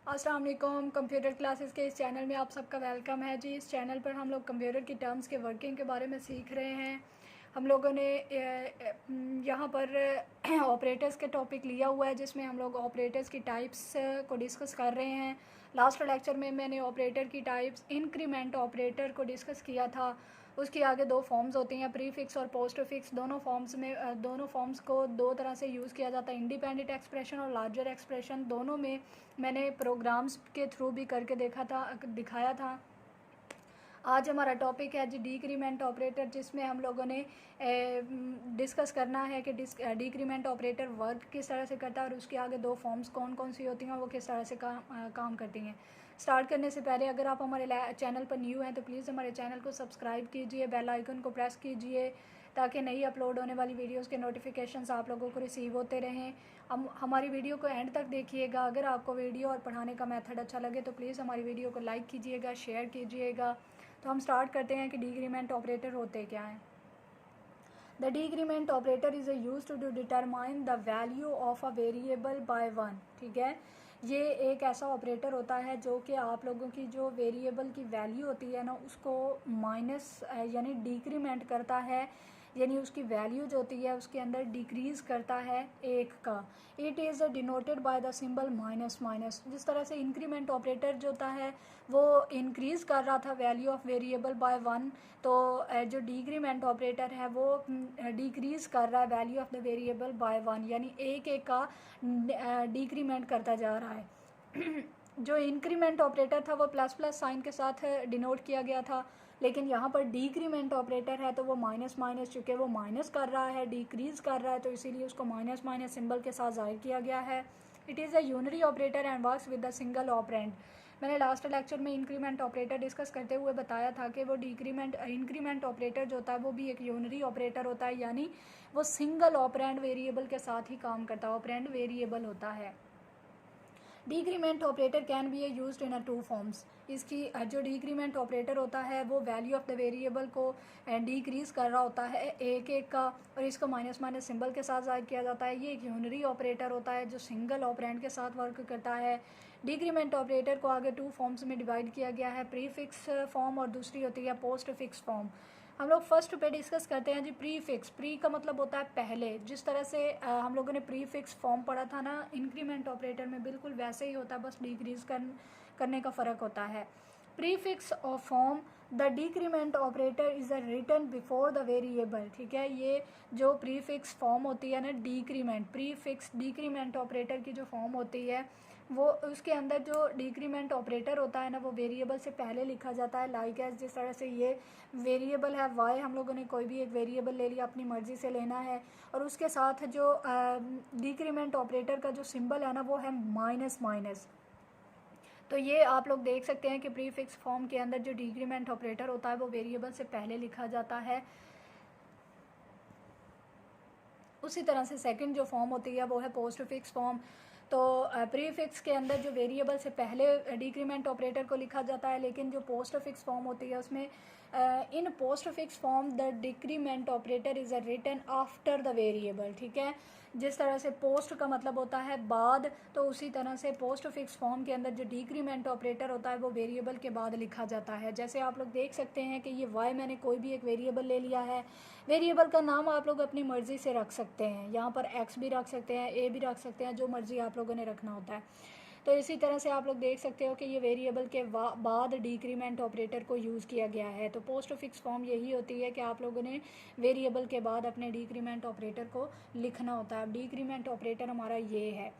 अस्सलाम वालेकुम। Computer classes के इस चैनल में आप सबका वेलकम है जी। इस चैनल पर हम लोग कंप्यूटर की टर्म्स के वर्किंग के बारे में सीख रहे हैं। हम लोगों ने यहाँ पर ऑपरेटर्स के टॉपिक लिया हुआ है, जिसमें हम लोग ऑपरेटर्स की टाइप्स को डिस्कस कर रहे हैं। लास्ट लेक्चर में मैंने ऑपरेटर की टाइप्स इंक्रीमेंट ऑपरेटर को डिस्कस किया था। उसके आगे दो फॉर्म्स होती हैं, प्रीफिक्स और पोस्टफिक्स। दोनों फॉर्म्स को दो तरह से यूज़ किया जाता है, इंडिपेंडेंट एक्सप्रेशन और लार्जर एक्सप्रेशन। दोनों में मैंने प्रोग्राम्स के थ्रू भी करके दिखाया था। आज हमारा टॉपिक है जी डिक्रीमेंट ऑपरेटर, जिसमें हम लोगों ने डिस्कस करना है कि डिक्रीमेंट ऑपरेटर वर्क किस तरह से करता है और उसके आगे दो फॉर्म्स कौन कौन सी होती हैं, वो किस तरह से काम करती हैं। स्टार्ट करने से पहले अगर आप हमारे चैनल पर न्यू हैं तो प्लीज़ हमारे चैनल को सब्सक्राइब कीजिए, बेल आइकन को प्रेस कीजिए, ताकि नई अपलोड होने वाली वीडियोस के नोटिफिकेशंस आप लोगों को रिसीव होते रहें। हमारी वीडियो को एंड तक देखिएगा। अगर आपको वीडियो और पढ़ाने का मेथड अच्छा लगे तो प्लीज़ हमारी वीडियो को लाइक कीजिएगा, शेयर कीजिएगा। तो हम स्टार्ट करते हैं कि डिक्रीमेंट ऑपरेटर होते क्या हैं। The decrement operator is use to determine the value of a variable by one. ठीक है, ये एक ऐसा ऑपरेटर होता है जो कि आप लोगों की जो वेरिएबल की वैल्यू होती है ना, उसको माइनस यानी डिक्रीमेंट करता है, यानी उसकी वैल्यू जो होती है उसके अंदर डिक्रीज़ करता है एक का। It is denoted by the symbol minus minus. जिस तरह से इंक्रीमेंट ऑपरेटर जो होता है वो इंक्रीज़ कर रहा था value of variable by one, तो जो डिक्रीमेंट ऑपरेटर है वो डिक्रीज़ कर रहा है value of the variable by one, यानी एक एक का डिक्रीमेंट करता जा रहा है। जो इंक्रीमेंट ऑपरेटर था वो प्लस प्लस साइन के साथ डिनोट किया गया था, लेकिन यहाँ पर डिक्रीमेंट ऑपरेटर है तो वो माइनस माइनस, चूँकि वो माइनस कर रहा है, डिक्रीज़ कर रहा है, तो इसीलिए उसको माइनस माइनस सिंबल के साथ ज़ाहिर किया गया है। It is a unary operator and works with the single operand. मैंने लास्ट लेक्चर में इंक्रीमेंट ऑपरेटर डिस्कस करते हुए बताया था कि वो इंक्रीमेंट ऑपरेटर जो होता है वो भी एक यूनरी ऑपरेटर होता है, यानी वो सिंगल ऑपरेंड वेरिएबल के साथ ही काम करता है, ऑपरेंड वेरिएबल होता है। Decrement operator can be used in a two forms. इसकी जो डिक्रीमेंट ऑपरेटर होता है वो वैल्यू ऑफ द वेरिएबल को डिक्रीज़ कर रहा होता है एक एक का, और इसको माइनस माइनस सिंबल के साथ ज़ाहिर किया जाता है। ये एक यूनरी ऑपरेटर होता है जो सिंगल ऑपरेंड के साथ वर्क करता है। डिक्रीमेंट ऑपरेटर को आगे टू फॉर्म्स में डिवाइड किया गया है, प्रीफिक्स फॉर्म और दूसरी होती है पोस्ट फिक्स फॉर्म। हम लोग फर्स्ट पे डिस्कस करते हैं जी प्रीफिक्स। प्री का मतलब होता है पहले। जिस तरह से हम लोगों ने प्रीफिक्स फॉर्म पढ़ा था ना इंक्रीमेंट ऑपरेटर में, बिल्कुल वैसे ही होता है, बस डिक्रीज करने का फ़र्क होता है। Prefix of form the decrement operator is written before the variable. ठीक है, ये जो प्रीफिक्स फॉर्म होती है ना डिक्रीमेंट, प्रीफिक्स डिक्रीमेंट ऑपरेटर की जो फॉर्म होती है वो उसके अंदर जो डिक्रीमेंट ऑपरेटर होता है ना वो वेरिएबल से पहले लिखा जाता है। लाइक एज जिस तरह से ये वेरिएबल है वाई, हम लोगों ने कोई भी एक वेरिएबल ले लिया, अपनी मर्ज़ी से लेना है, और उसके साथ जो डिक्रीमेंट ऑपरेटर का जो सिंबल है ना वो है माइनस माइनस। तो ये आप लोग देख सकते हैं कि प्रीफिक्स फॉर्म के अंदर जो डिक्रीमेंट ऑपरेटर होता है वो वेरिएबल से पहले लिखा जाता है। उसी तरह से सेकंड जो फॉर्म होती है वो है पोस्ट फिक्स फॉर्म। तो प्रीफिक्स के अंदर जो वेरिएबल से पहले डिक्रीमेंट ऑपरेटर को लिखा जाता है, लेकिन जो पोस्ट फिक्स फॉर्म होती है उसमें in postfix form the decrement operator is written after the variable. ठीक है, जिस तरह से पोस्ट का मतलब होता है बाद, तो उसी तरह से पोस्ट फिक्स फॉर्म के अंदर जो डिक्रीमेंट ऑपरेटर होता है वो वेरिएबल के बाद लिखा जाता है। जैसे आप लोग देख सकते हैं कि ये वाई, मैंने कोई भी एक वेरिएबल ले लिया है, वेरिएबल का नाम आप लोग अपनी मर्ज़ी से रख सकते हैं। यहाँ पर एक्स भी रख सकते हैं, ए भी रख सकते हैं, जो मर्ज़ी आप लोगों ने रखना होता है। तो इसी तरह से आप लोग देख सकते हो कि ये वेरिएबल के बाद डिक्रीमेंट ऑपरेटर को यूज़ किया गया है। तो पोस्ट फिक्स फॉर्म यही होती है कि आप लोगों ने वेरिएबल के बाद अपने डिक्रीमेंट ऑपरेटर को लिखना होता है। अब डिक्रीमेंट ऑपरेटर हमारा ये है।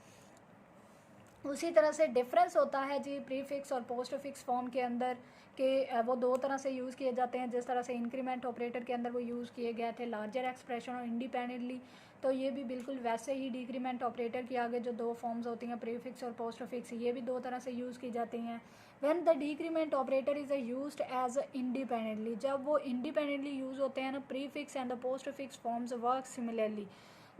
उसी तरह से डिफरेंस होता है जी प्रीफिक्स और पोस्ट फिक्स फॉर्म के अंदर कि वो दो तरह से यूज़ किए जाते हैं। जिस तरह से इंक्रीमेंट ऑपरेटर के अंदर वो यूज़ किए गए थे लार्जर एक्सप्रेशन और इंडिपेंडेंटली, तो ये भी बिल्कुल वैसे ही डिक्रीमेंट ऑपरेटर के आगे जो दो फॉर्म्स होती हैं प्रीफिक्स और पोस्ट फिक्स, ये भी दो तरह से यूज़ की जाती हैं। When the decrement operator is used as independently, जब वो इंडिपेंडेंटली यूज़ होते हैं ना, prefix and the postfix forms work similarly.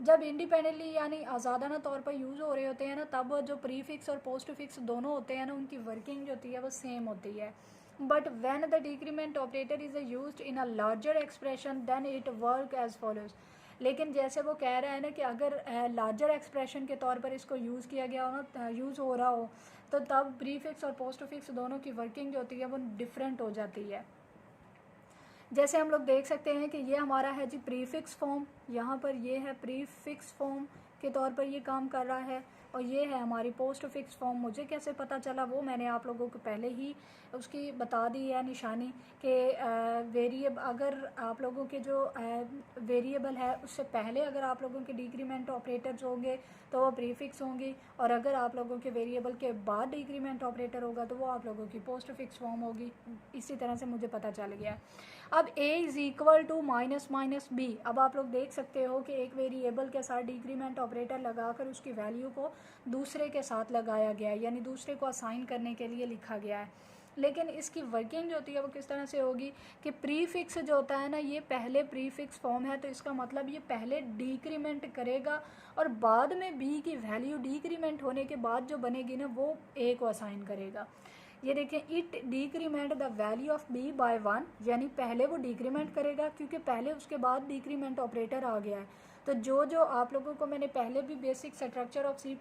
जब इंडिपेंडेंटली यानी आज़ादाना तौर पर यूज़ हो रहे होते हैं ना, तब जो प्रीफिक्स और पोस्ट फिक्स दोनों होते हैं ना, उनकी वर्किंग जो होती है वो सेम होती है। But when the decrement operator is used in a larger expression then it work as follows. लेकिन जैसे वो कह रहा है ना कि अगर लार्जर एक्सप्रेशन के तौर पर इसको यूज़ किया गया हो ना, यूज़ हो रहा हो, तो तब प्रीफिक्स और पोस्टफिक्स दोनों की वर्किंग जो होती है वो डिफरेंट हो जाती है। जैसे हम लोग देख सकते हैं कि ये हमारा है जी प्रीफिक्स फॉर्म, यहाँ पर ये है प्रीफिक्स फॉर्म के तौर पर ये काम कर रहा है, और ये है हमारी पोस्ट फिक्स फॉर्म। मुझे कैसे पता चला वो मैंने आप लोगों को पहले ही उसकी बता दी है निशानी कि वेरिएबल, अगर आप लोगों के जो वेरिएबल है उससे पहले अगर आप लोगों के डिक्रीमेंट ऑपरेटर्स होंगे तो वो प्रीफिक्स होंगी, और अगर आप लोगों के वेरिएबल के बाद डिक्रीमेंट ऑपरेटर होगा तो वो आप लोगों की पोस्ट फिक्स फॉर्म होगी। इसी तरह से मुझे पता चल गया। अब a is equal to minus minus B. अब आप लोग देख सकते हो कि एक वेरिएबल के साथ डिक्रीमेंट ऑपरेटर लगाकर उसकी वैल्यू को दूसरे के साथ लगाया गया है, यानी दूसरे को असाइन करने के लिए लिखा गया है। लेकिन इसकी वर्किंग जो होती है वो किस तरह से होगी कि प्रीफिक्स जो होता है ना, ये पहले प्रीफिक्स फॉर्म है, तो इसका मतलब ये पहले डिक्रीमेंट करेगा और बाद में बी की वैल्यू डिक्रीमेंट होने के बाद जो बनेगी ना वो ए को असाइन करेगा। ये देखें, it decrement the value of B by 1, यानी पहले वो डिक्रीमेंट करेगा क्योंकि पहले उसके बाद डिक्रीमेंट ऑपरेटर आ गया है। तो जो आप लोगों को मैंने पहले भी बेसिक स्ट्रक्चर ऑफ C++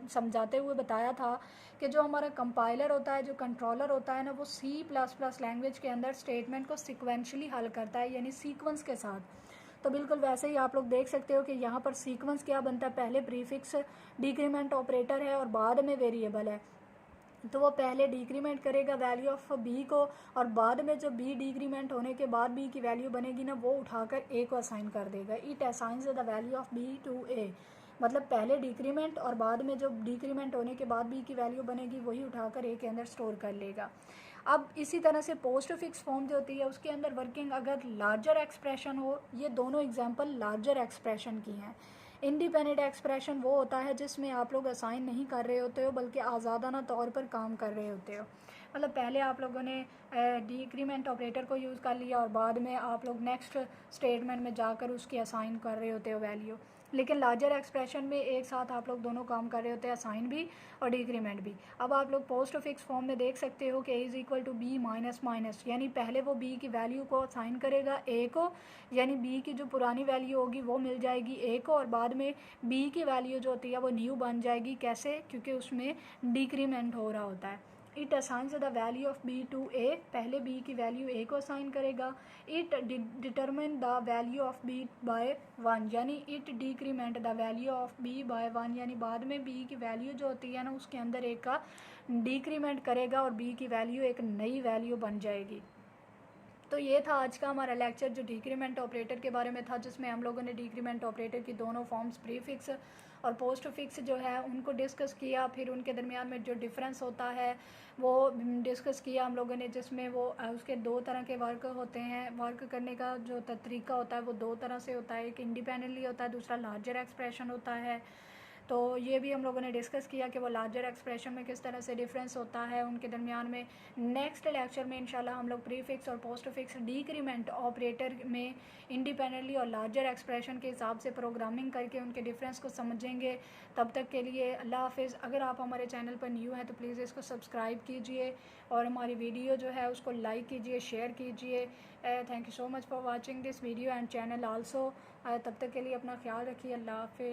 समझाते हुए बताया था कि जो हमारा कंपाइलर होता है, जो कंट्रोलर होता है ना, वो C++ लैंग्वेज के अंदर स्टेटमेंट को सिक्वेंशली हल करता है, यानी सीक्वेंस के साथ। तो बिल्कुल वैसे ही आप लोग देख सकते हो कि यहाँ पर सीक्वेंस क्या बनता है, पहले प्रीफिक्स डिक्रीमेंट ऑपरेटर है और बाद में वेरिएबल है, तो वो पहले डिक्रीमेंट करेगा वैल्यू ऑफ बी को, और बाद में जब बी डिक्रीमेंट होने के बाद बी की वैल्यू बनेगी ना वो उठाकर ए को असाइन कर देगा। It assigns the value of B to A, मतलब पहले डिक्रीमेंट और बाद में जब डिक्रीमेंट होने के बाद बी की वैल्यू बनेगी वही उठाकर ए के अंदर स्टोर कर लेगा। अब इसी तरह से पोस्ट फिक्स फॉर्म जो होती है उसके अंदर वर्किंग अगर लार्जर एक्सप्रेशन हो, ये दोनों एग्जांपल लार्जर एक्सप्रेशन की हैं। इंडिपेंडेंट एक्सप्रेशन वो होता है जिसमें आप लोग असाइन नहीं कर रहे होते हो बल्कि आज़ादाना तौर पर काम कर रहे होते हो। मतलब पहले आप लोगों ने डिक्रीमेंट ऑपरेटर को यूज़ कर लिया और बाद में आप लोग नेक्स्ट स्टेटमेंट में जाकर उसकी असाइन कर रहे होते हो वैल्यू। लेकिन लार्जर एक्सप्रेशन में एक साथ आप लोग दोनों काम कर रहे होते हैं, असाइन भी और डिक्रीमेंट भी। अब आप लोग पोस्ट फिक्स फॉर्म में देख सकते हो कि A is equal to B minus minus, यानी पहले वो बी की वैल्यू को असाइन करेगा ए को, यानी बी की जो पुरानी वैल्यू होगी वो मिल जाएगी ए को, और बाद में बी की वैल्यू जो होती है वो न्यू बन जाएगी। कैसे? क्योंकि उसमें डिक्रीमेंट हो रहा होता है। It assigns the value of B to A, पहले बी की वैल्यू ए को असाइन करेगा। It determine the value of B by 1, यानी it decrement the value of B by 1, यानी बाद में बी की वैल्यू जो होती है ना उसके अंदर एक का डिक्रीमेंट करेगा और बी की वैल्यू एक नई वैल्यू बन जाएगी। तो ये था आज का हमारा लेक्चर जो डिक्रीमेंट ऑपरेटर के बारे में था, जिसमें हम लोगों ने डिक्रीमेंट ऑपरेटर की दोनों फॉर्म्स प्रीफिक्स और पोस्ट फिक्स जो है उनको डिस्कस किया। फिर उनके दरमियान में जो डिफरेंस होता है वो डिस्कस किया हम लोगों ने, जिसमें वो उसके दो तरह के वर्क होते हैं। वर्क करने का जो तरीका होता है वो दो तरह से होता है, एक इंडिपेंडेंटली होता है, दूसरा लार्जर एक्सप्रेशन होता है। तो ये भी हम लोगों ने डिस्कस किया कि वो लार्जर एक्सप्रेशन में किस तरह से डिफरेंस होता है उनके दरमियान में। नेक्स्ट लेक्चर में इंशाल्लाह हम लोग प्रीफिक्स और पोस्ट फिक्स डिक्रीमेंट ऑपरेटर में इंडिपेंडेंटली और लार्जर एक्सप्रेशन के हिसाब से प्रोग्रामिंग करके उनके डिफरेंस को समझेंगे। तब तक के लिए अल्लाह हाफिज़। अगर आप हमारे चैनल पर न्यू हैं तो प्लीज़ इसको सब्सक्राइब कीजिए और हमारी वीडियो जो है उसको लाइक कीजिए, शेयर कीजिए। Thank you so much for watching this video and channel also. तब तक के लिए अपना ख्याल रखिए। अल्लाह हाफिज़।